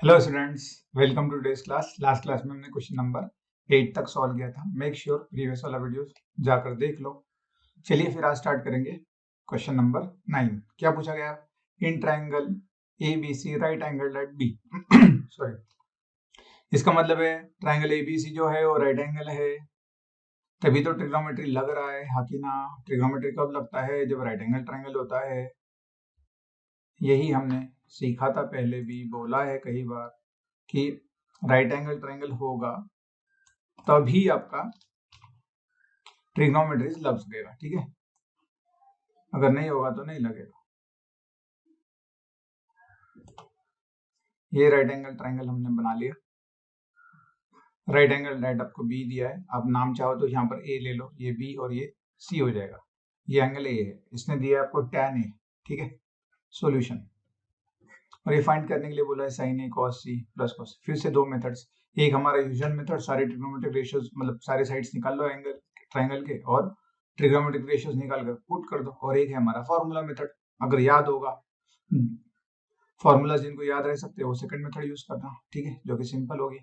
Hello students, welcome to today's class. Last class में हमने question number 8 तक solve किया था। मेक श्योर प्रीवियस वाला वीडियो जाकर देख लो। चलिए फिर आज स्टार्ट करेंगे क्वेश्चन नंबर 9। क्या पूछा गया? In triangle A B C right angle at B sorry, इसका मतलब है ट्राइंगल ए बी सी जो है वो राइट एंगल है, तभी तो ट्रिग्नोमेट्री लग रहा है। हाँ कि ना? ट्रिग्नोमेट्री कब लगता है? जब राइट एंगल ट्राइंगल होता है। यही हमने सीखा था, पहले भी बोला है कई बार कि राइट एंगल ट्राइंगल होगा तभी आपका ट्रिग्नोमेट्री लग सकेगा। ठीक है, अगर नहीं होगा तो नहीं लगेगा। ये राइट एंगल ट्राइंगल हमने बना लिया। राइट एंगल राइट आपको बी दिया है, आप नाम चाहो तो यहाँ पर ए ले लो, ये बी और ये सी हो जाएगा। ये एंगल ए है, इसने दिया है आपको tan ए। ठीक है, सॉल्यूशन। और ये फाइंड करने के लिए बोला है sin a cos c plus cos। फिर से दो मेथड्स, एक हमारा यूजुअल मेथड, सारे ट्रिग्नोमेट्रिक रेशियोज मतलब सारे साइड्स निकाल लो एंगल ट्राइंगल के और ट्रिग्नोमेट्रिक रेशियोज निकाल कर पुट कर दो। और एक है हमारा फॉर्मूला मेथड, अगर याद होगा फॉर्मूला जिनको याद रह सकते हैं वो सेकंड मेथड यूज करना। ठीक है, जो कि सिंपल होगी।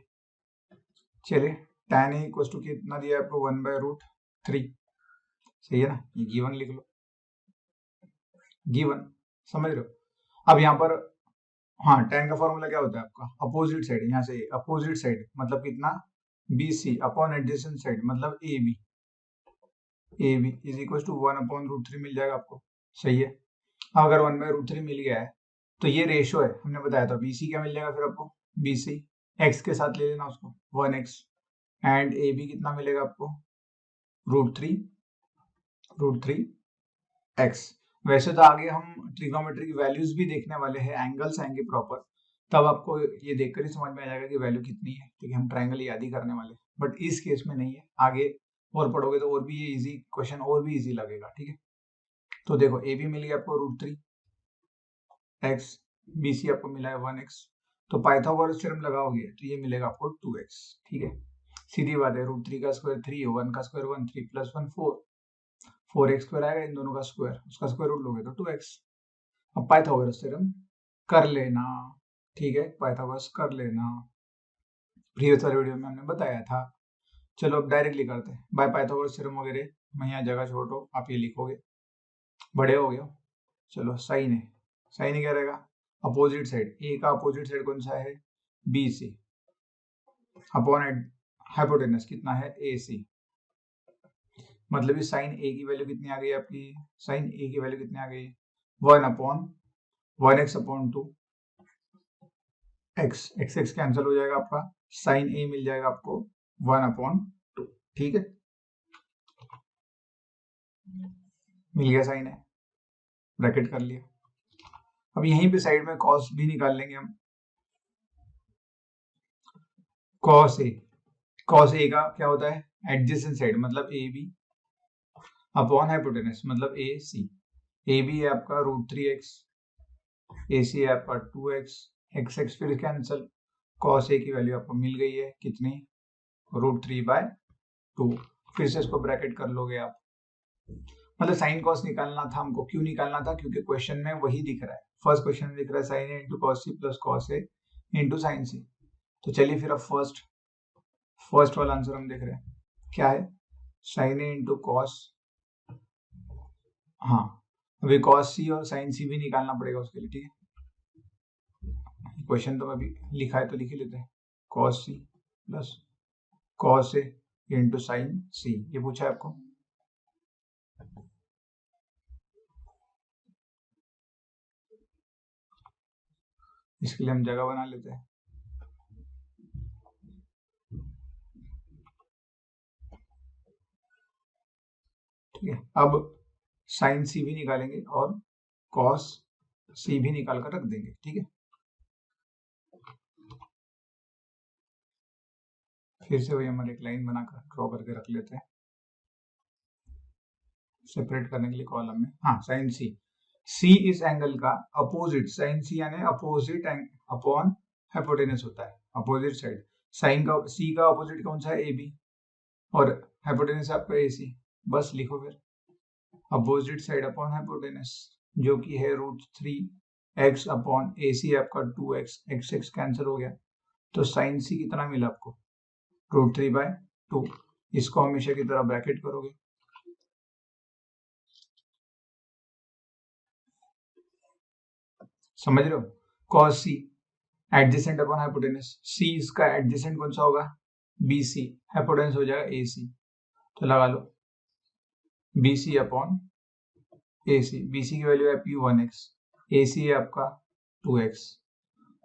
चलिए, tan a इक्वल टू कितना दिया है आपको? 1/√3। सही है ना? ये गिवन लिख लो, गिवन, समझ रहे हो? अब यहाँ पर हाँ, tan का फॉर्मूला क्या होता है आपका? अपोजिट साइड, यहाँ से अपोजिट साइड मतलब कितना? BC अपॉन एडजेसेंट साइड मतलब AB। AB is equal to 1/√3 मिल जाएगा आपको। सही है। अगर 1/√3 मिल गया है तो ये रेशियो है, हमने बताया था। BC क्या मिल जाएगा फिर आपको? BC x के साथ ले लेना उसको, 1x। एंड AB कितना मिलेगा आपको? √3 x। वैसे तो आगे हम ट्रिग्नोमेट्री की वैल्यूज भी देखने वाले हैं, एंगल्स आएंगे प्रॉपर, तब आपको ये देखकर ही समझ में आ जाएगा कि वैल्यू कितनी है। ठीक है, हम ट्राइंगल याद ही करने वाले, बट इस केस में नहीं है। आगे और पढ़ोगे तो और भी ये इजी क्वेश्चन और भी इजी लगेगा। ठीक है, तो देखो ए बी मिल गया आपको √3x, बी सी आपको मिला है 1x। तो पाइथागोरस थ्योरम लगाओगे तो ये मिलेगा आपको 2x। ठीक है, सीधी बात है। √3 का स्क्वायर 3, 1 का स्क्वायर 1, 3 + 1 4, 4x स्क्वायर आएगा इन दोनों का स्क्वायर, उसका स्क्वायर रूट लोगे तो 2x। अब पाइथागोरस थ्योरम कर लेना। ठीक है, पाइथागोरस कर लेना, प्रीवियस वाले वीडियो में हमने बताया था। चलो अब डायरेक्टली करते हैं। बाय पाइथागोरस थ्योरम वगैरह मैं यहाँ जगह छोड़ रहा हूँ, आप ये लिखोगे, बड़े हो गए। चलो, साइन है, साइन क्या रहेगा? अपोजिट साइड, ए का अपोजिट साइड कौन सा है? बी सी अपॉन हाइपोटेनस कितना है? ए सी। मतलब ये साइन ए की वैल्यू कितनी आ गई आपकी? साइन ए की वैल्यू कितनी आ गई? 1/1x/2 x, x x cancel हो जाएगा आपका, साइन ए मिल जाएगा आपको 1/2। ठीक है, मिल गया साइन ए, ब्रैकेट कर लिया। अब यहीं पे साइड में कॉस भी निकाल लेंगे हम। कॉस ए, कॉस ए का क्या होता है? एडजेसेंट साइड मतलब ए बी अपॉन हाइपोटेनस मतलब ए सी। ए बी है आपका √3x, ए सी है आपका 2x, एक्स एक्स फिर कैंसिल। कॉस ए की वैल्यू आपको मिल गई है कितनी? √3/2। फिर से इसको ब्रैकेट कर लोगे आप। मतलब साइन कॉस निकालना था हमको। क्यों निकालना था? क्योंकि क्वेश्चन में वही दिख रहा है। फर्स्ट क्वेश्चन में दिख रहा है sine A into cos C plus cos A into sine C. तो चलिए फिर अब फर्स्ट वाला आंसर हम देख रहे हैं, क्या है? साइन ए इंटू कॉस, हाँ, अभी कॉस सी और साइन सी भी निकालना पड़ेगा उसके लिए। ठीक है, क्वेश्चन तो अभी लिखा है तो लिख ही लेते हैं। Cos C plus cos A into sine सी, ये पूछा है आपको। इसके लिए हम जगह बना लेते हैं। ठीक है, अब साइन सी भी निकालेंगे और कॉस सी भी निकाल कर रख देंगे। ठीक है, फिर से वही हमारे एक लाइन बनाकर ड्रॉ करके रख लेते हैं, सेपरेट करने के लिए कॉलम में। हाँ, साइन सी, सी इस एंगल का अपोजिट, साइन सी यानी अपोजिट अपॉन हाइपोटेनस होता है, अपोजिट साइड। साइन का सी का अपोजिट कौन सा है? ए बी, और हाइपोटेनस आपका ए सी। बस लिखो फिर, अपोजिट साइड अपॉन हाइपोटेनस जो कि है √3 x अपॉन ए सी आपका 2x, x कैंसिल हो गया, तो साइन सी कितना मिला आपको, √3/2। इसको हमेशा की तरह ब्रैकेट करोगे, समझ रहे हो, cos सी एडजेसेंट अपॉन हाइपोटेनस, सी इसका एडजेसेंट कौन सा होगा, बी सी, हाइपोटेनस हो जाएगा ए सी, तो लगा लो बी सी अपॉन ए सी, बी सी की वैल्यू है आपकी 1x, ए सी है आपका 2x,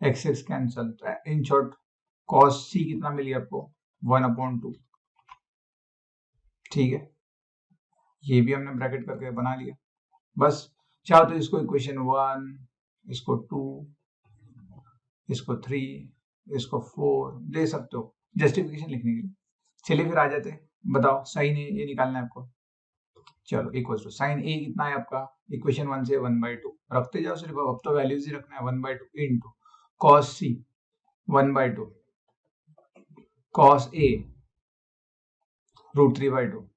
x cancel, in short cos सी कितना मिल गया आपको, 1/2, ठीक है, ये भी हमने ब्रैकेट करके बना लिया। बस चाहो तो इसको इक्वेशन 1, इसको 2, इसको 3, इसको 4 दे सकते हो जस्टिफिकेशन लिखने के लिए। चलिए फिर आ जाते हैं, बताओ साइन ए निकालना है आपको, चलो इक्वल टू साइन ए कितना है आपका, इक्वेशन 1 से 1/2 रखते जाओ, सिर्फ अब तो वैल्यूज ही रखना है, 1/2 into cos C 1/2, cos A √3/2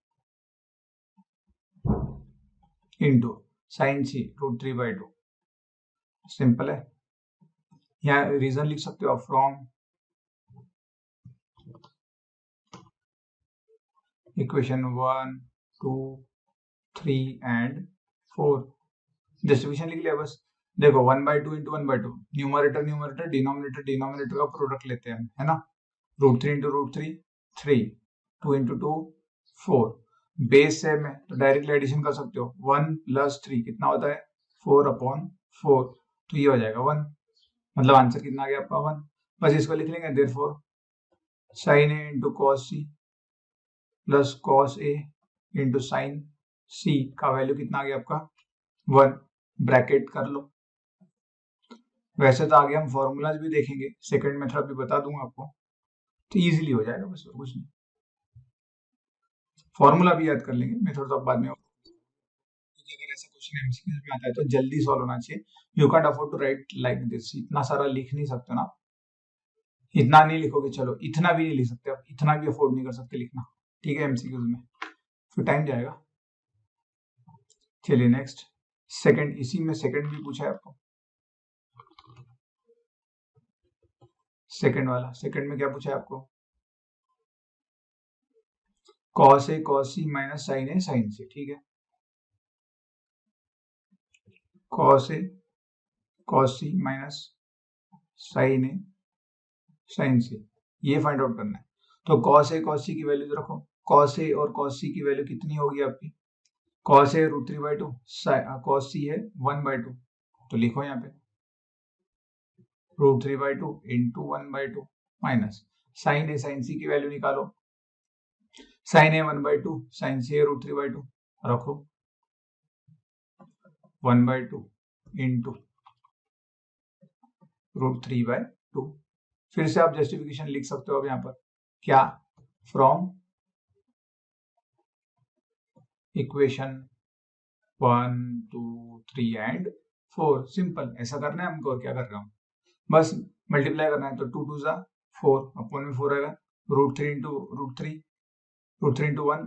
into sine C √3/2। Simple है, यहाँ रीजन लिख सकते हो, फ्रॉम इक्वेशन 1, 2, 3 एंड 4 जस्टिफिकेशन लिख लिया बस। देखो 1/2 इंटू 1/2, न्यूमरेटर डिनोमिनेटर का प्रोडक्ट लेते हैं, है ना, √3 इंटू √3 3, 2 इंटू 2 4, बेस सेम है तो डायरेक्टली एडिशन कर सकते हो, 1 + 3 कितना होता है 4/4, तो ये हो जाएगा 1, मतलब आंसर कितना आ गया आपका 1। बस इसको लिख लेंगे, therefore sine A into cos C plus cos A into sine C का वैल्यू कितना आ गया आपका 1, ब्रैकेट कर लो। वैसे तो आगे हम फॉर्मूलाज भी देखेंगे, सेकंड मेथड भी बता दूंगा आपको, तो इजीली हो जाएगा, बस और कुछ नहीं, फॉर्मूला भी याद कर लेंगे, मेथड तो अब बाद में। अगर ऐसा क्वेश्चन एमसीक्यू में आता है तो जल्दी सॉल्व होना चाहिए, you can't afford to write like this, इतना सारा लिख नहीं सकते ना, इतना नहीं लिखोगे, चलो इतना भी नहीं लिख सकते, अब इतना भी अफोर्ड नहीं कर सकते लिखना, ठीक है, एमसीक्यूज में फिर टाइम जाएगा। चलिए नेक्स्ट, सेकंड, इसी में सेकंड भी पूछा है आपको, सेकंड वाला, सेकंड में क्या पूछा है आपको, cos A cos C minus sin A sin C, ठीक है, cos A cos C minus sin A sin C, ये फाइंड आउट करना है। तो cos A cos C की वैल्यू रखो, cos A और cos C की वैल्यू कितनी होगी आपकी, cos A √3/2, cos C है 1/2, तो लिखो यहाँ पे √3/2 into 1/2 minus sin A sin C की वैल्यू निकालो, sin A 1/2 sin C √3/2 रखो 1/2 इंटू √3/2। फिर से आप जस्टिफिकेशन लिख सकते हो अब यहाँ पर, क्या, फ्रॉम इक्वेशन 1, 2, 3 एंड 4, सिंपल ऐसा करना है हमको, और क्या कर रहा हूँ, बस मल्टीप्लाई करना है, तो 2 2 ज़ा 4, अपॉन में 4 आएगा, √3 इंटू √3, √3 इंटू 1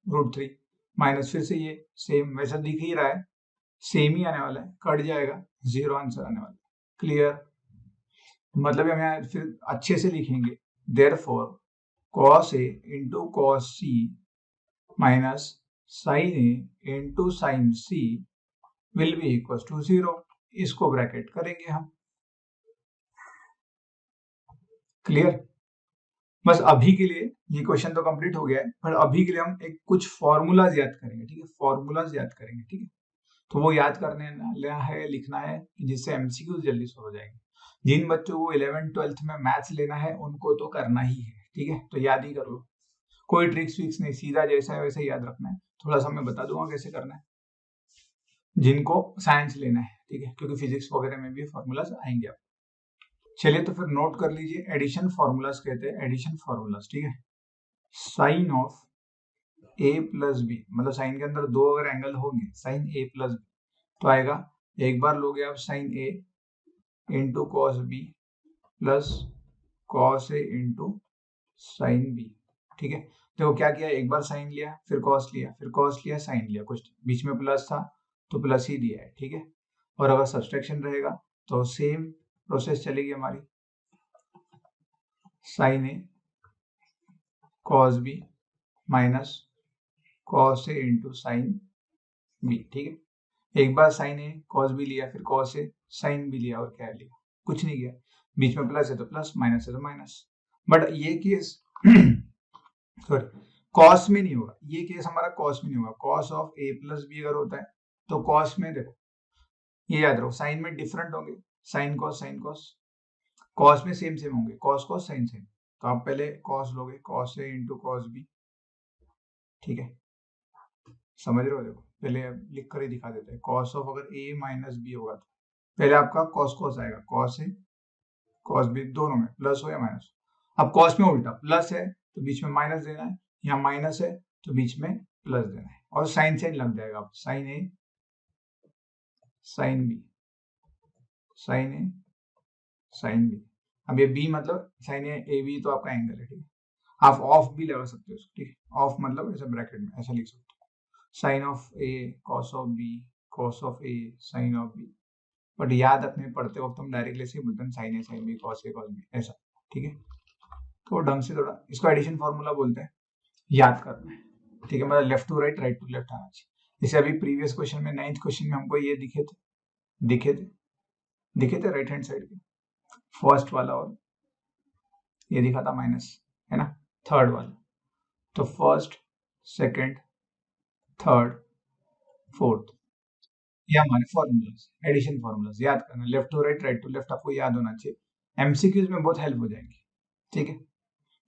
√3 माइनस, फिर से ये सेम वैसा दिख ही रहा है, सेम ही आने वाला है, कट जाएगा, 0 आंसर आने वाला है, क्लियर, मतलब हम यहाँ फिर अच्छे से लिखेंगे, therefore cos A into cos C minus sin A into sin C will be equal to 0, इसको ब्रैकेट करेंगे हम, क्लियर। बस अभी के लिए ये क्वेश्चन तो कंप्लीट हो गया है, पर अभी के लिए हम एक कुछ फॉर्मूलाज याद करेंगे, ठीक है, फॉर्मूलाज याद करेंगे, ठीक है, तो वो याद करने लेना है, लिखना है, जिससे एमसीक्यू जल्दी सॉल्व हो जाएंगे। जिन बच्चों को 11th-12th में मैथ्स लेना है उनको तो करना ही है, ठीक है, तो याद ही कर लो, कोई ट्रिक्स विक्स नहीं, सीधा जैसा है वैसे याद रखना है, थोड़ा सा मैं बता दूंगा कैसे करना है जिनको साइंस लेना है, ठीक है, क्योंकि फिजिक्स वगैरह में भी फॉर्मूलाज आएंगे आप। चलिए तो फिर नोट कर लीजिए, एडिशन फॉर्मूलाज कहते हैं, एडिशन फॉर्मूलाज, ठीक है, sine of A plus B, मतलब साइन के अंदर दो अगर एंगल होंगे, साइन ए प्लस बी, तो आएगा, एक बार लोगे आप sine A into cos B plus cos A into sine B, ठीक है, देखो क्या किया, एक बार साइन लिया, फिर कॉस लिया, फिर कॉस लिया, साइन लिया, कुछ बीच में प्लस था तो प्लस ही दिया है, ठीक है, और अगर सब्सट्रैक्शन रहेगा तो सेम प्रोसेस चलेगी हमारी, sign A cos B minus cos A into sine B. ठीक है, एक बार साइन ए कॉस बी लिया, फिर कॉस ए साइन बी लिया, और क्या लिया, कुछ नहीं किया, बीच में प्लस है तो प्लस, माइनस है तो माइनस। बट ये केस सॉरी कॉस में नहीं होगा, ये केस हमारा कॉस में नहीं होगा। Cos of A plus B अगर होता है तो कॉस में देखो, ये याद रखो, साइन में डिफरेंट होंगे, साइन कॉस, कॉस में सेम सेम होंगे, कॉस साइन साइन। तो आप पहले कॉस लोगे, cos A into cos B. ठीक है, समझ रहे हो? देखो पहले लिख कर ही दिखा देते हैं, कॉस ऑफ अगर ए माइनस बी होगा तो पहले आपका कॉस आएगा, कॉस ए कॉस बी दोनों में प्लस हो या माइनस। अब कॉस में उल्टा, प्लस है तो बीच में माइनस देना है, यहाँ माइनस है तो बीच में प्लस देना है, और साइन साइन लग जाएगा, अब sign A sine B, sign A sine B. अब ये बी मतलब साइन ए बी तो आपका एंगल है। ठीक है, आप ऑफ भी लगा सकते हो, ठीक है, ऑफ मतलब ऐसा ब्रैकेट में ऐसा लिख सकते हो, sine of A cos of B, cos of A sine of B. But याद रखने पढ़ते वक्त हम डायरेक्टली ऐसे बोलते हैं, sine A sine B cos A cos B ऐसा। ठीक है, तो ढंग से थोड़ा इसको एडिशन फॉर्मूला बोलते हैं, याद करना है। ठीक है, मतलब लेफ्ट टू लेफ्ट आना चाहिए। जैसे अभी प्रीवियस क्वेश्चन में 9th क्वेश्चन में हमको ये दिखे थे राइट हैंड साइड के, फर्स्ट वाला और ये दिखा था माइनस, है ना, थर्ड वाला। तो फर्स्ट सेकंड थर्ड फोर्थ, ये हमारे फॉर्मूलाज, एडिशन फॉर्मूलाज याद करना, लेफ्ट टू लेफ्ट आपको याद होना चाहिए, एमसीक्यूज में बहुत हेल्प हो जाएंगी। ठीक है,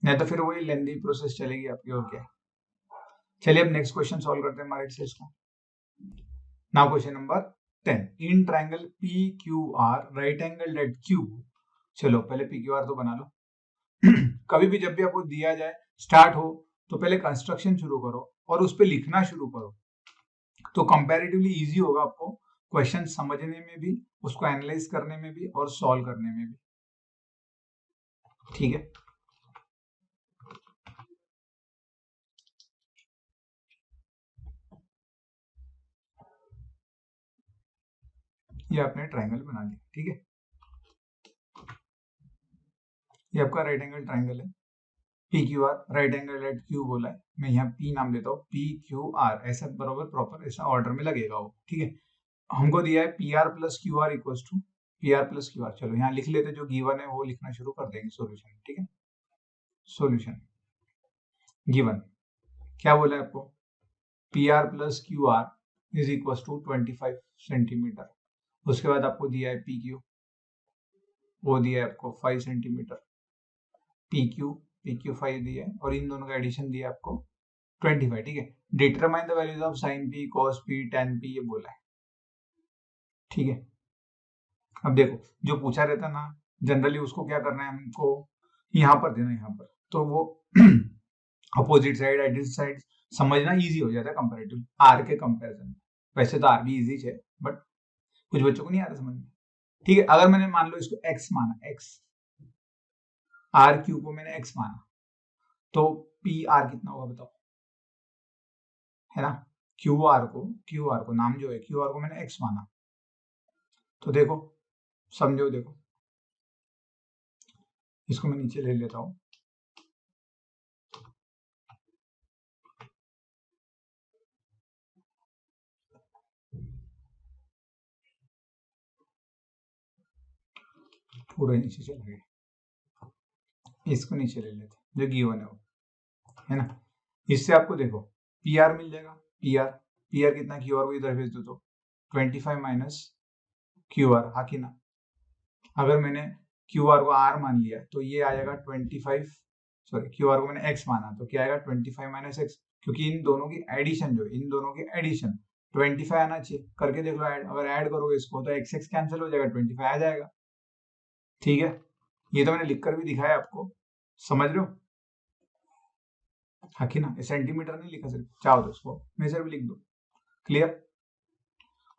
नहीं तो फिर वही लेंदी प्रोसेस चलेगी आपकी, और क्या। चलिए अब नेक्स्ट क्वेश्चन सॉल्व करते हैं हमारे एक्सरसाइज को। Now question number 10, in triangle P Q R right angle at Q. चलो पहले पी क्यू आर तो बना लो। कभी भी जब भी आपको दिया जाए स्टार्ट हो तो पहले कंस्ट्रक्शन शुरू करो और उस पर लिखना शुरू करो, तो कंपैरेटिवली इजी होगा आपको क्वेश्चन समझने में भी, उसको एनालाइज करने में भी, और सॉल्व करने में भी। ठीक है, ये आपने ट्रायंगल बना लिया। ठीक है, ये आपका राइट एंगल ट्रायंगल है, P Q R right angle at Q बोला है, मैं यहाँ पी नाम देता हूँ, पी क्यू आर ऐसा बराबर प्रॉपर ऐसा ऑर्डर में लगेगा वो। ठीक है, हमको दिया है P R plus Q R equal to P R plus Q R. चलो यहाँ लिख लेते, जो गिवन है वो लिखना शुरू कर देंगे सोल्यूशन। ठीक है, सोल्यूशन गिवन क्या बोला है आपको, P R plus Q R is equal to 25 centimetre. उसके बाद आपको दिया है पी क्यू, वो दिया है आपको 5 सेंटीमीटर, पी क्यू 5 दिया है, और इन दोनों का एडिशन दिया है आपको 25। ठीक है, determine the values of sine P cos P tan P, ये बोला है। ठीक है, अब देखो जो पूछा रहता ना जनरली उसको क्या करना है हमको, यहाँ पर देना, यहाँ पर तो वो अपोजिट साइड एडिट साइड समझना इजी हो जाता है कंपैरेटिव आर के कंपैरिजन में। वैसे तो आर भी इजी है बट कुछ बच्चों को नहीं आता समझ में। ठीक है, अगर मैंने मान लो इसको एक्स माना, एक्स आर क्यू को मैंने एक्स माना, तो पी आर कितना होगा बताओ, है ना, क्यू आर को नाम जो है क्यू आर को मैंने एक्स माना, तो देखो समझो, देखो इसको मैं नीचे ले लेता हूं, पूरा नीचे चला गया, इसको नीचे ले लेते जो गिवन है वो, है ना। इससे आपको देखो पी आर मिल जाएगा, पी आर कितना, क्यू आर को इधर भेज दो तो 25 माइनस क्यू आर, हाँ कि ना। अगर मैंने क्यू आर को आर मान लिया तो ये आ जाएगा 25, सॉरी क्यू आर को मैंने एक्स माना तो क्या आएगा 25 माइनस एक्स, क्योंकि इन दोनों की एडिशन जो है, इन दोनों की एडिशन 25 आना चाहिए, करके देख लो ऐड, अगर ऐड करोगे इसको तो एक्स एक्स कैंसिल हो जाएगा, 25 आ जाएगा। ठीक है, ये तो मैंने लिखकर भी दिखाया आपको, समझ रहे हो, हाँ कि ना। सेंटीमीटर नहीं लिखा, सिर्फ चाहो तो उसको मेजर भी लिख दो, क्लियर।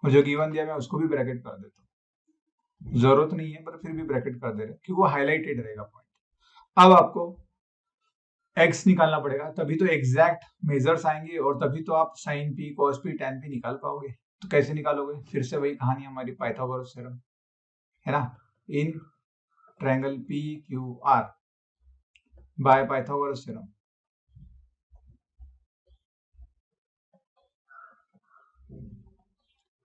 और जो गिवन दिया मैं उसको भी ब्रैकेट कर देता हूँ, जरूरत नहीं है पर फिर भी ब्रैकेट कर दे रहे क्योंकि वो हाईलाइटेड रहेगा पॉइंट। अब आपको एक्स निकालना पड़ेगा, तभी तो एग्जैक्ट मेजर्स आएंगे और तभी तो आप sine P cos P tan P निकाल पाओगे। तो कैसे निकालोगे, फिर से वही कहानी हमारी पाइथागोरस थ्योरम, है ना, in triangle P Q R by Pythagoras theorem.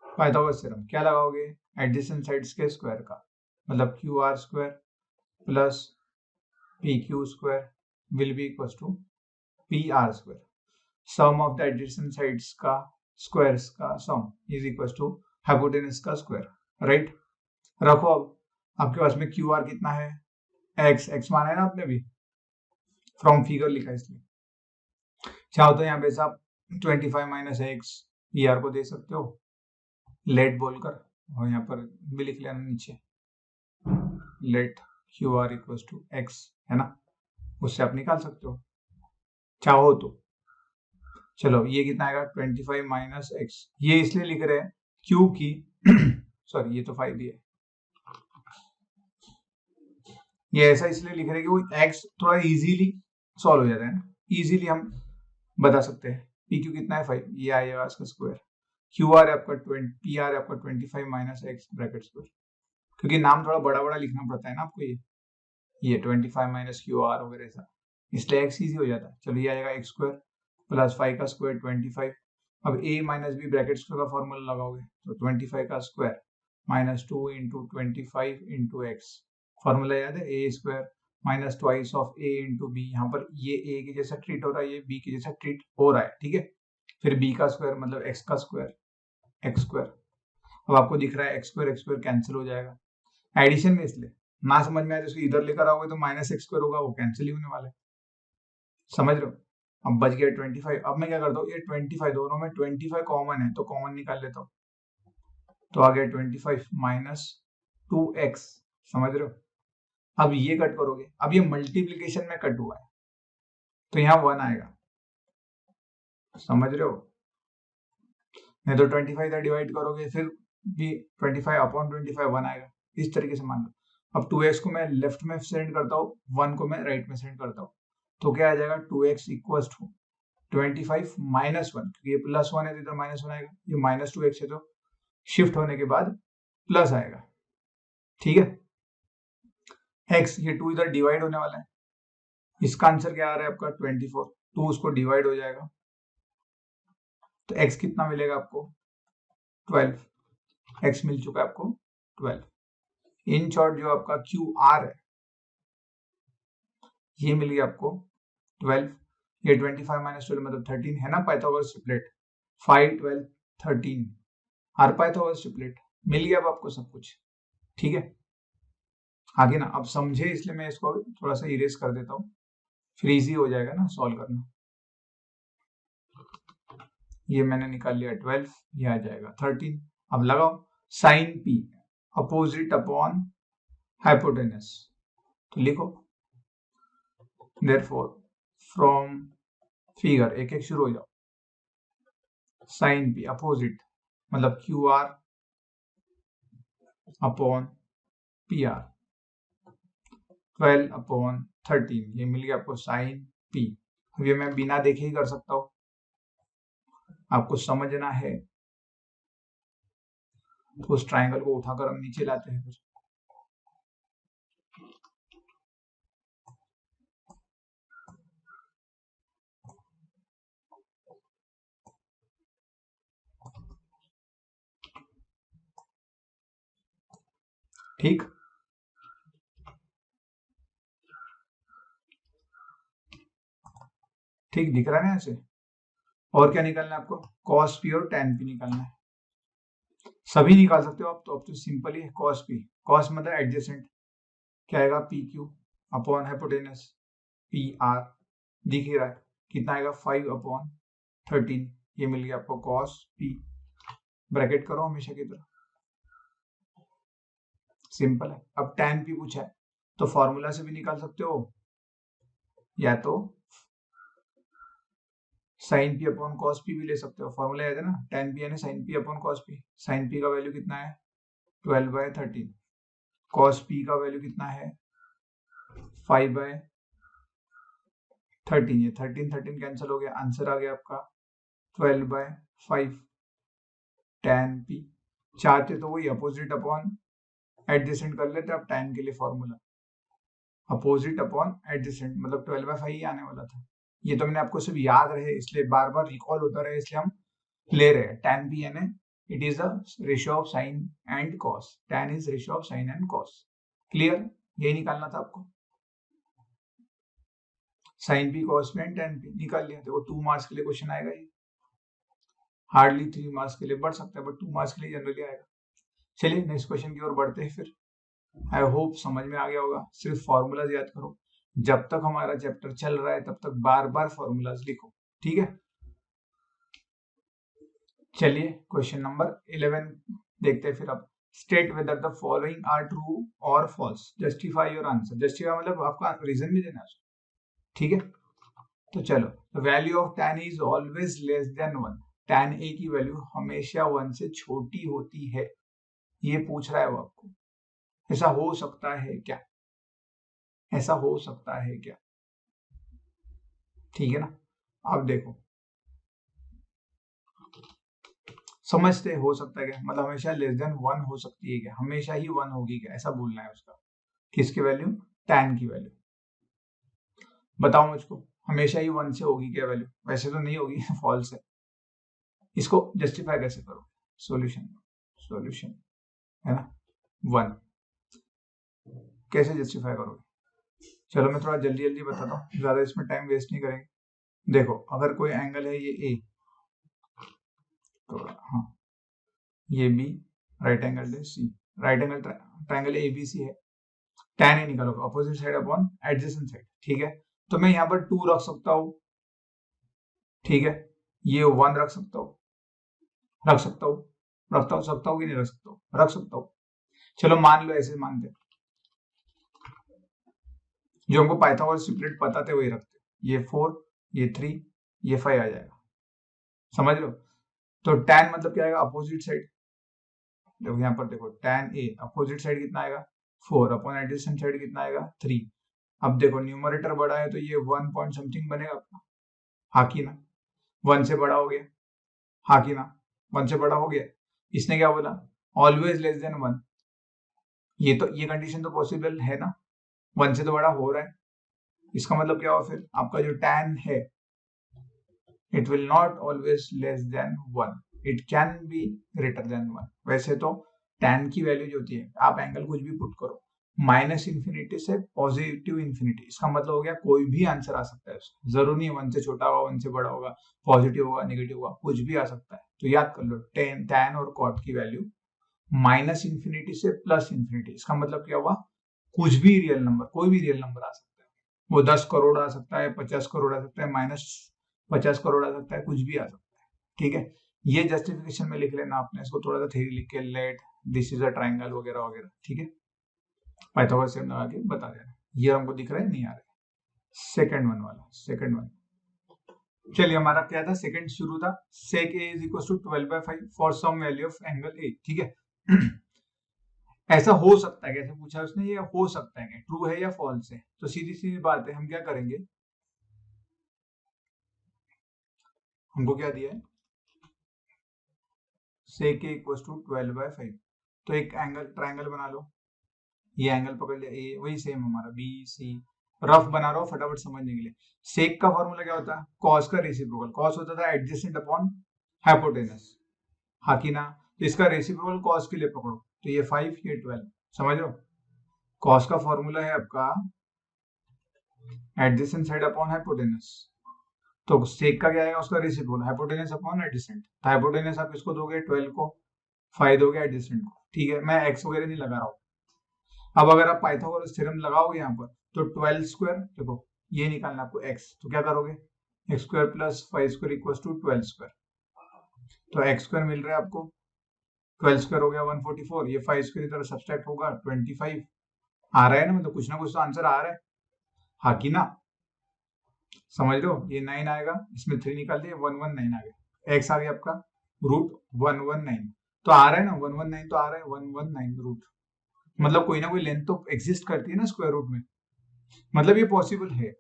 Pythagoras theorem क्या लगाओगे, एडजेसेंट साइड्स के स्क्वायर का, मतलब Q R square plus P Q square will be equal to P R square. Sum of the adjacent sides का squares का sum is equal to hypotenuse का square, right. रखो अब आपके पास में क्यू आर कितना है, एक्स माना है ना आपने भी, फ्रॉम फिगर लिखा है इसलिए। चाहो तो यहाँ पे आप 25 माइनस एक्स पी आर को दे सकते हो लेट बोलकर, और यहाँ पर भी लिख लेना नीचे let Q R equal to X, है ना, उससे आप निकाल सकते हो चाहो तो। चलो ये कितना आएगा 25 माइनस एक्स, ये इसलिए लिख रहे हैं क्योंकि सॉरी ये तो 5 ही है, ये ऐसा इसलिए लिख रहे हैं कि वो एक्स थोड़ा इजीली सॉल्व हो जाता है ना, इजीली हम बता सकते हैं। पी क्यू कितना है 5, ये आएगा इसका स्क्वायर, क्यू आर आपका 20, पी आर आपका 25 माइनस एक्स ब्रैकेट स्क्वायर, क्योंकि नाम थोड़ा बड़ा बड़ा लिखना पड़ता है ना आपको, ये 25 माइनस क्यू आर वगैरह ऐसा, इसलिए एक्स इजी हो जाता है। चलो ये आएगा एक्स स्क्वायर प्लस 5 का स्क्वायर 25। अब A minus B bracket square का फॉर्मूला लगाओगे तो 25 का square minus 2 into 25 into x, formula याद है, A square minus twice of A into B, यहाँ पर ये ए के जैसा ट्रीट हो रहा है, ये बी के जैसा ट्रीट हो रहा है, ठीक है। फिर बी का स्क्वायर मतलब एक्स का स्क्वायर, एक्स स्क्वायर। अब आपको दिख रहा है एक्स स्क्वायर कैंसिल हो जाएगा एडिशन में, इसलिए ना समझ में आए तो इसको इधर लेकर आओगे तो माइनस एक्स स्क्वायर होगा, वो कैंसिल ही होने वाला है, समझ रहे हो। अब बच गया 25। अब मैं क्या करता हूँ, ये 25 दोनों में 25 कॉमन है तो कॉमन निकाल लेता हूँ, तो आ गया 25 माइनस 2x, समझ रहे हो। अब ये कट करोगे, अब ये मल्टीप्लीकेशन में कट हुआ है तो यहाँ 1 आएगा, समझ रहे हो, नहीं तो 25 इधर डिवाइड करोगे फिर भी 25 अपॉन 25 1 आएगा, इस तरीके से मान लो। अब 2x को मैं लेफ्ट में सेंड करता हूँ, 1 को मैं राइट में सेंड करता हूँ, तो क्या आ जाएगा 2x इक्वल टू 25 माइनस 1, क्योंकि ये प्लस 1 है तो इधर माइनस 1 आएगा, ये माइनस 2x है तो शिफ्ट होने के बाद प्लस आएगा, ठीक है। x ये 2 इधर डिवाइड होने वाला है, इसका आंसर क्या आ रहा है आपका 24, 2 उसको डिवाइड हो जाएगा तो x कितना मिलेगा आपको 12, x मिल चुका है आपको 12। इन शॉर्ट जो आपका क्यू आर है ये मिल गया आपको 12, ये 25 माइनस 12 मतलब 13 है ना, पाइथागोरस ट्रिपलेट 5 12 13 हर पाइथागोरस ट्रिपलेट मिल गया अब आपको सब कुछ, ठीक है। आगे ना अब समझे इसलिए मैं इसको थोड़ा सा इरेज कर देता हूँ, फिर इजी हो जाएगा ना सॉल्व करना। ये मैंने निकाल लिया 12, ये आ जाएगा 13। अब लगाओ sine P opposite upon hypotenuse, तो लिखो देयरफॉर फ्रॉम फिगर, एक एक शुरू हो जाओ, साइन पी अपोजिट मतलब Q are upon P R 12 upon 13, ये मिल गया आपको साइन पी। अब ये मैं बिना देखे ही कर सकता हूँ, आपको समझना है तो उस ट्राइंगल को उठाकर हम नीचे लाते हैं फिर। ठीक, ठीक दिख रहा है ना ऐसे। और क्या निकालना है आपको, कॉस पी और टेन पी निकालना है, सभी निकाल सकते हो आप तो। अब तो सिंपल ही है, कॉस पी, कॉस मतलब एडजेसेंट, क्या आएगा P Q upon hypotenuse P R, दिख ही रहा है कितना आएगा 5 अपॉन 13, ये मिल गया आपको कॉस पी, ब्रैकेट करो हमेशा की तरह, सिंपल है। अब tan पी पूछा है तो फॉर्मूला से भी निकाल सकते हो, या तो sine P upon cos P भी ले सकते हो, फॉर्मूला याद है ना, tan पी यानी sine P upon cos P. Sine P का वैल्यू कितना है 12/13, कॉस पी का वैल्यू कितना है 5/13, ये 13 कैंसिल हो गया, आंसर आ गया आपका 12/5 tan पी। चाहते तो वही अपोजिट अपॉन एडजेसेंट कर लेते अब tan के लिए फॉर्मूला अपोजिट अपॉन एडजेसेंट, मतलब 12/5 ही आने वाला था। ये तो मैंने आपको सिर्फ याद रहे इसलिए बार बार रिकॉल होता रहे इसलिए हम ले रहे हैं। tan भी यानी it is the ratio of sine and cos, tan is ratio of sine and cos. Clear, यही निकालना था आपको। Sine P cos P and tan P निकाल लिया। देखो 2 मार्क्स के लिए क्वेश्चन आएगा ये, हार्डली 3 मार्क्स के लिए बढ़ सकता है बट 2 मार्क्स के लिए जनरली आएगा। चलिए नेक्स्ट क्वेश्चन की ओर बढ़ते हैं फिर। आई होप समझ में आ गया होगा। सिर्फ फॉर्मूलाज याद करो, जब तक हमारा चैप्टर चल रहा है तब तक बार बार फॉर्मूलाज लिखो, ठीक है। चलिए क्वेश्चन नंबर 11 देखते हैं फिर अब। State whether the following are true और false, justify your answer. Justify मतलब आपका रीजन भी देना है, ठीक है। तो चलो, value of tan is always less than 1, tan a की वैल्यू हमेशा 1 से छोटी होती है, ये पूछ रहा है वो आपको। ऐसा हो सकता है क्या? ऐसा हो सकता है क्या? ठीक है ना। अब देखो, समझते हो सकता है क्या मतलब हमेशा लेस देन 1 हो सकती है क्या, हमेशा ही 1 होगी क्या, ऐसा बोलना है उसका। किसकी वैल्यू? tan की वैल्यू। बताओ मुझको, हमेशा ही 1 से होगी क्या वैल्यू? वैसे तो नहीं होगी, फॉल्स है। इसको जस्टिफाई कैसे करो? सॉल्यूशन, सॉल्यूशन है ना 1, कैसे जस्टिफाई करोगे? चलो मैं थोड़ा जल्दी जल्दी बताता हूँ, ज्यादा इसमें टाइम वेस्ट नहीं करेंगे। देखो अगर कोई एंगल है ये ए, तो हाँ ये बी, राइट एंगल है C, right angle triangle A B C है। tan ए निकालोगे opposite side upon adjacent side, ठीक है। तो मैं यहाँ पर 2 रख सकता हूँ, ठीक है। ये 1 रख सकता हूँ, रख सकता हूँ, सकता हूँ कि नहीं रख सकता हूँ? रख सकता हूँ। चलो मान लो ऐसे मानते, जो हमको पाइथागोरस ट्रिपलेट पता थे वही रखते। ये 4, ये 3, ये 5 आ जाएगा, समझ लो। तो tan मतलब क्या आएगा? Opposite side. देखो यहाँ पर देखो tan ए अपोजिट साइड कितना आएगा? 4 अपॉन एडजेसेंट साइड कितना आएगा? 3। अब देखो न्यूमरेटर बड़ा है तो ये 1 पॉइंट समथिंग बनेगा अपना, हाँ की ना। 1 से बड़ा हो गया, हाँ की ना। 1 से बड़ा हो गया। इसने क्या बोला? Always less than 1। ये तो ये कंडीशन तो पॉसिबल है ना, 1 से तो बड़ा हो रहा है। इसका मतलब क्या हुआ फिर? आपका जो tan है it will not always less than 1, it can be greater than 1। वैसे तो tan की वैल्यू जो होती है, आप एंगल कुछ भी पुट करो, माइनस इंफिनिटी से पॉजिटिव इंफिनिटी, इसका मतलब हो गया कोई भी आंसर आ सकता है उसका। जरूर नहीं 1 से छोटा होगा, 1 से बड़ा होगा, पॉजिटिव होगा, नेगेटिव होगा, कुछ भी आ सकता है। तो याद कर लो tan और cot की वैल्यू माइनस इंफिनिटी से प्लस इंफिनिटी, इसका मतलब क्या हुआ? कुछ भी रियल नंबर, कोई भी रियल नंबर आ सकता है। वो 10 करोड़ आ सकता है, 50 करोड़ आ सकता है, माइनस 50 करोड़ आ सकता है, कुछ भी आ सकता है, ठीक है। ये जस्टिफिकेशन में लिख लेना आपने, इसको थोड़ा सा थ्योरी लिख के, let this is a triangle वगैरह वगैरह, ठीक है। पाइथागोरस थ्योरम लगा के बता देना। ये हमको दिख रहा है नहीं आ रहा है? सेकंड वन वाला, सेकंड वन। चलिए हमारा क्या था? सेकंड शुरू था, sec a is equals to 12/5 for some value of angle a, ठीक है। ऐसा हो सकता है, कैसे पूछा उसने? ये हो सकता है क्या, ट्रू है या फॉल्स है? तो सीधी सीधी बात है, हम क्या करेंगे, हमको क्या दिया है? sec a equals to 12/5। तो एक एंगल ट्राइंगल बना लो, ये एंगल पकड़ लिया ए, वही सेम हमारा बी सी, रफ बना रहा हूं फटाफट समझने के लिए। सेक का फॉर्मूला क्या होता है? कॉस का रेसिप्रोकल, कॉस होता था एडजेसेंट अपॉन हाइपोटेनस, हाँ की ना। तो इसका रेसिप्रोकल कॉस के लिए पकड़ो, तो ये 5 ये 12, समझ लो। कॉस का फॉर्मूला है आपका एडजेसेंट साइड अपॉन हाइपोटेनस, तो सेक का क्या आएगा? उसका रेसिप्रोकल हाइपोटेनस अपॉन एडजेसेंट। तो हाइपोटेनस आप इसको दोगे 12 को, 5 दोगे एडजेसेंट को, ठीक है। मैं एक्स वगैरह नहीं लगा रहा हूँ। अब अगर आप पाइथागोरस थ्योरम लगाओगे यहाँ पर, तो 12 स्क्वायर, देखो ये निकालना आपको x, तो क्या करोगे? X square plus 5 square equals to 12 square. तो एक्स स्क्वायर मिल रहा है आपको, 12 स्क्वायर हो गया 144, ये 5 स्क्वायर की तरह सब्सट्रैक्ट होगा 25। आ रहा है ना, मतलब कुछ ना कुछ तो आंसर आ रहा है, हाँ की ना। समझ लो, ये 9 आएगा, इसमें 3 निकाल दिए, 119 आ गया, x आ गया आपका रूट 119। तो आ रहा है ना 119, तो आ रहा है 119 रूट, मतलब कोई ना कोई लेंथ तो एग्जिस्ट करती है ना स्क्वायर रूट में, मतलब ये पॉसिबल है।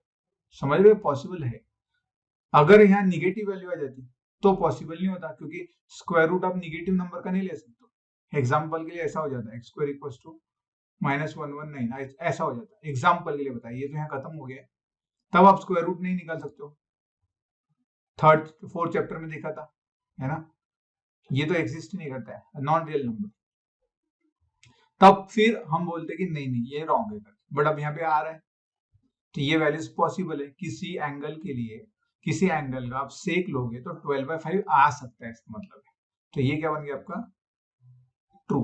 समझ रहे हो? पॉसिबल है। अगर यहाँ निगेटिव वैल्यू आ जाती तो पॉसिबल नहीं होता, क्योंकि स्क्वायर रूट आप निगेटिव नंबर का नहीं ले सकते। एग्जाम्पल के लिए ऐसा हो जाता है x² इक्वल्स टू -119 ऐसा हो जाता है। एग्जाम्पल के लिए बताइए, तो यहाँ खत्म हो गया, तब आप स्क्वायर रूट नहीं निकाल सकते हो। थर्ड फोर्थ चैप्टर में देखा था, है ना, ये तो एग्जिस्ट नहीं करता है, नॉन रियल नंबर। तब फिर हम बोलते हैं कि नहीं नहीं ये रॉन्ग है, बट अब यहाँ पे आ रहा है, तो ये वैल्यूज पॉसिबल है। किसी एंगल के लिए, किसी एंगल का आप सेक लोगे तो 12/5 आ सकता है, इसका मतलब है। तो ये क्या बन गया आपका ट्रू।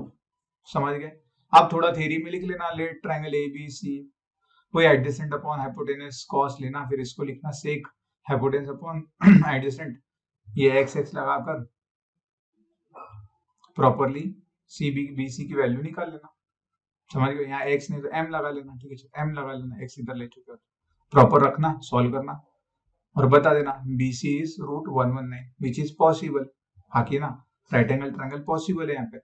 समझ गए। अब थोड़ा थ्योरी में लिख लेना, let triangle A B C, कोई एडजेसेंट अपॉन हाइपोटेनस कॉस लेना, फिर इसको लिखना सेक हाइपोटेनस अपॉन एडजेसेंट, ये एक्स एक्स लगाकर properly C B B C की वैल्यू निकाल लेना। समझ गए। यहाँ एक्स नहीं तो एम लगा लेना, ठीक है, एम लगा लेना, एक्स इधर ले चुके हो, प्रॉपर रखना, सॉल्व करना और बता देना B C is √119 which is possible. बाकी ना राइट एंगल ट्रायंगल पॉसिबल है यहाँ पे,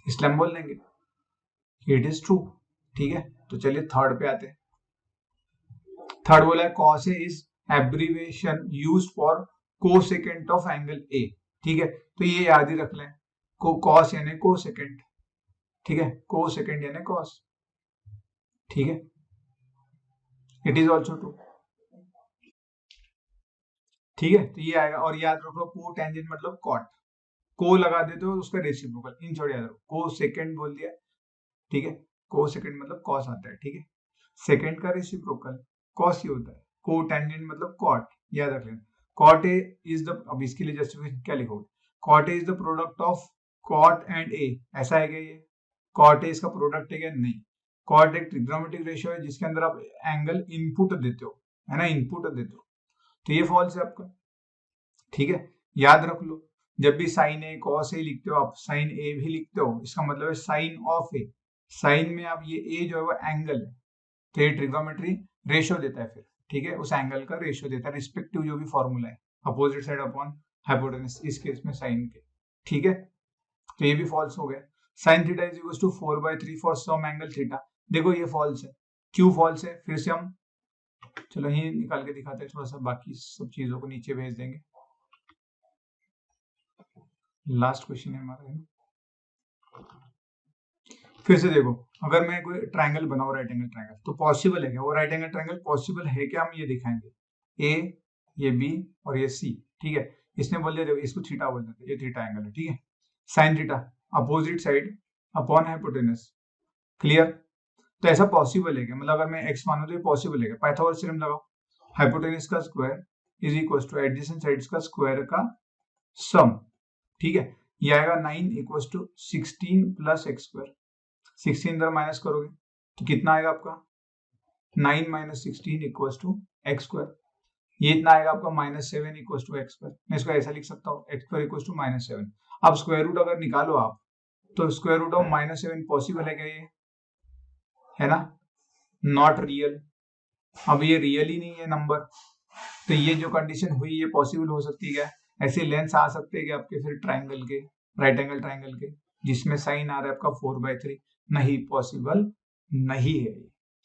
इसलिए हम बोल देंगे इट इज ट्रू। ठीक है, तो चलिए थर्ड पे आते हैं। थर्ड बोला है cos A is abbreviation used for cosecant of angle A। ठीक है, तो ये याद ही रख लें, cos यानी कोसेकेंट, ठीक है, कोसेकेंट यानी cos, ठीक है, इट इज ऑल्सो ट्रू। ठीक है, तो ये आएगा। और याद रखो को टेंजेंट मतलब कॉट, को लगा देते हो उसका रेसिप्रोकल, इन छोड़ याद रखो, को सेकेंड बोल दिया, ठीक है, को सेकेंड मतलब कॉस आता है, ठीक है, सेकेंड का रेसिप्रोकल कॉस ही होता है, को टेंजेंट मतलब कॉट, याद रख लेना। कॉट ए इज द, अब इसके लिए जस्टिफिकेशन क्या लिखोगे, cot A is the product of cot and A, ऐसा है क्या ये, कॉट ए इसका प्रोडक्ट है क्या, नहीं। कॉट एक ट्रिग्नोमेट्रिक रेशियो है जिसके अंदर आप एंगल इनपुट देते हो, है ना, इनपुट देते हो, तो ये फॉल्स है आपका। ठीक है, याद रख लो, जब भी साइन ए कॉस ए लिखते हो आप, साइन ए भी लिखते हो, इसका मतलब है साइन ऑफ ए, साइन में आप ये ए जो है वो एंगल है, तो ये ट्रिग्नोमेट्री रेशियो देता है फिर, ठीक है, उस एंगल का रेशियो देता है, रिस्पेक्टिव जो भी फॉर्मूला है, अपोजिट साइड अपॉन हाइपोटेनस, इस केस में साइन के, ठीक है, तो ये भी फॉल्स हो गया। Sine theta is equal to 4/3 for some angle theta, देखो ये फॉल्स है, क्यों फॉल्स है, फिर से हम चलो यही निकाल के दिखाते हैं, थोड़ा सा बाकी सब चीजों को नीचे भेज देंगे। लास्ट क्वेश्चन है हमारा, फिर से देखो, अगर मैं कोई ट्रायंगल बनाऊं, राइट एंगल ट्रायंगल, तो पॉसिबल है क्या, वो राइट एंगल ट्रायंगल पॉसिबल है क्या, हम ये दिखाएंगे, ए, ये बी और ये सी, ठीक है, इसने बोल दिया देखो इसको थीटा बोल देते, ये थीटा एंगल है, ठीक है, sine theta opposite side upon hypotenuse, clear. तो ऐसा पॉसिबल है क्या, मतलब अगर मैं एक्स मानूं तो ये पॉसिबल है क्या, पाइथागोरस थ्योरम लगाओ, हाइपोटेनस का square is equal to adjacent sides का स्क्वायर का सम, ठीक है, ये आएगा 9 equal to 16 plus X square, 16 इधर माइनस करोगे तो कितना आएगा आपका 9 minus 16 equal to X square, ये इतना आएगा आपका -7 इक्वल टू एक्स स्क्वायर। मैं इसको ऐसा लिख सकता हूँ एक्स स्क्वायर इक्वल टू -7। अब स्क्वायर रूट अगर निकालो आप, तो स्क्वायर रूट ऑफ -7 पॉसिबल है क्या, ये है ना, नॉट रियल, अब ये रियल ही नहीं है नंबर, तो ये जो कंडीशन हुई ये पॉसिबल हो सकती है क्या, ऐसे लेंस आ सकते हैं क्या आपके फिर ट्राइंगल के, राइट एंगल ट्राइंगल के, जिसमें साइन आ रहा है आपका 4/3, नहीं पॉसिबल नहीं है।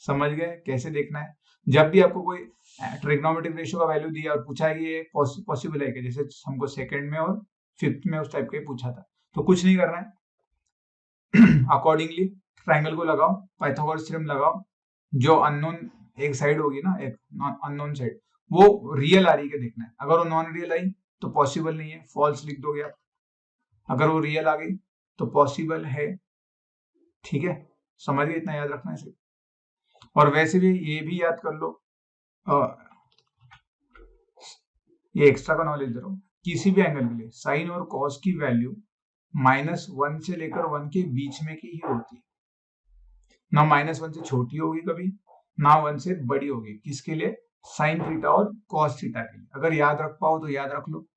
समझ गए कैसे देखना है, जब भी आपको कोई ट्रिग्नोमेट्रिक रेशियो का वैल्यू दिया और पूछा है कि ये पॉसिबल है क्या, जैसे हमको सेकंड में और फिफ्थ में उस टाइप का पूछा था, तो कुछ नहीं करना है, अकॉर्डिंगली ट्राइंगल को लगाओ, पाइथागोरस थ्योरम लगाओ, जो अननोन एक साइड होगी ना, एक अननोन साइड, वो रियल आ रही है देखना है, अगर वो नॉन रियल आई तो पॉसिबल नहीं है, फॉल्स लिख दोगे आप, अगर वो रियल आ गई तो पॉसिबल है, ठीक है, समझ गए, इतना याद रखना है इसे। और वैसे भी ये भी याद कर लो, ये एक्स्ट्रा का नॉलेज दे रहा हूँ, किसी भी एंगल के लिए साइन और कॉस की वैल्यू -1 से लेकर 1 के बीच में की ही होती है, ना -1 से छोटी होगी कभी, ना 1 से बड़ी होगी, किसके लिए, साइन थीटा और कॉस थीटा के लिए। अगर याद रख पाओ तो याद रख लो,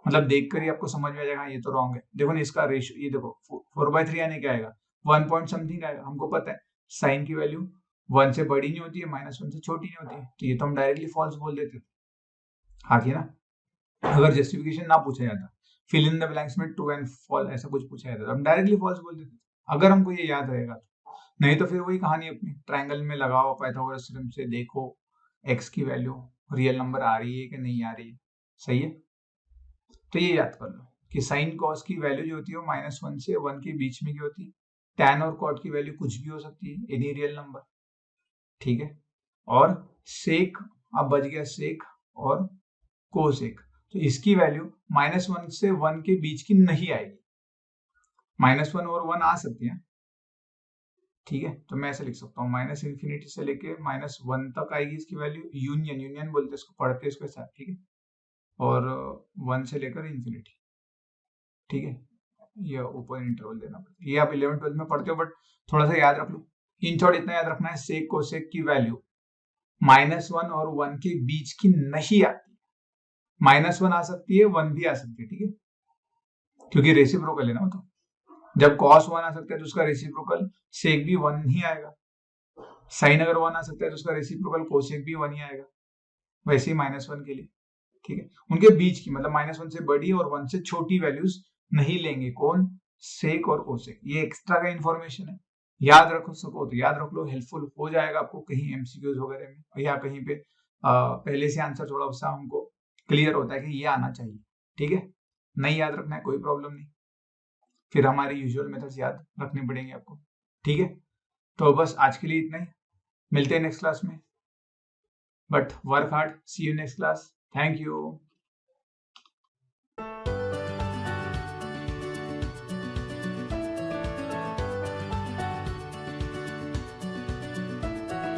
मतलब देखकर ही आपको समझ में आ जाएगा ये तो रॉन्ग है। देखो ना इसका रेशियो, ये देखो 4/3 यानी क्या आएगा, 1 पॉइंट समथिंग आएगा, हमको पता है साइन की वैल्यू 1 से बड़ी नहीं होती है, -1 से छोटी नहीं होती है, तो ये तो हम डायरेक्टली फॉल्स बोल देते थे, हाँ कि ना, अगर जस्टिफिकेशन ना पूछा जाता, फिल इन द ब्लैंक्स में ट्रू एंड फॉल्स ऐसा कुछ पूछा जाता, हम डायरेक्टली फॉल्स बोल देते, अगर हमको ये याद रहेगा तो। नहीं तो फिर वही कहानी अपनी, ट्रायंगल में लगाओ पाइथागोरस थ्योरम से, देखो एक्स की वैल्यू रियल नंबर आ रही है कि नहीं आ रही है, सही है। तो ये याद कर लो कि साइन कॉस की वैल्यू जो होती है वो -1 से 1 के बीच में की होती है, tan और cot की वैल्यू कुछ भी हो सकती है, एनी रियल नंबर, ठीक है। और सेक, अब बच गया सेक और कोसेक, तो इसकी वैल्यू -1 से 1 के बीच की नहीं आएगी, -1 और 1 आ सकती है, ठीक है। तो मैं ऐसे लिख सकता हूँ -∞ से लेके -1 तक आएगी इसकी वैल्यू, यूनियन बोलते हैं इसको, पढ़ते हैं इसके साथ, ठीक है। और 1 से लेकर इन्फिनिटी, ठीक है। ये ऊपर इंटरवल देना पड़ता है, ये आप 11th-12th में पढ़ते हो, बट थोड़ा सा याद रख लो। इन शॉर्ट इतना याद रखना है, सेक कोसेक की वैल्यू -1 और 1 के बीच की नहीं आती, -1 आ सकती है, 1 भी आ सकती है, ठीक है, क्योंकि रेसिप्रोकल है ना, तो जब cos 1 आ सकता है तो उसका रेसिप्रोकल सेक भी 1 ही आएगा, साइन अगर 1 आ सकता है तो उसका रेसिप्रोकल कोसेक भी 1 ही आएगा, वैसे ही -1 के लिए, ठीक है। उनके बीच की मतलब -1 से बड़ी और 1 से छोटी वैल्यूज नहीं लेंगे, कौन, सेक और कोसेक। ये एक्स्ट्रा का इंफॉर्मेशन है, याद रख सको तो याद रख लो, हेल्पफुल हो जाएगा आपको कहीं एमसीक्यूज वगैरह में, या कहीं पे पहले से आंसर थोड़ा सा हमको क्लियर होता है कि ये आना चाहिए, ठीक है। नहीं याद रखना है कोई प्रॉब्लम नहीं, फिर हमारे यूजुअल मेथड्स याद रखने पड़ेंगे आपको, ठीक है। तो बस आज के लिए इतना ही, मिलते हैं नेक्स्ट क्लास में, but work hard, see you next class, thank you.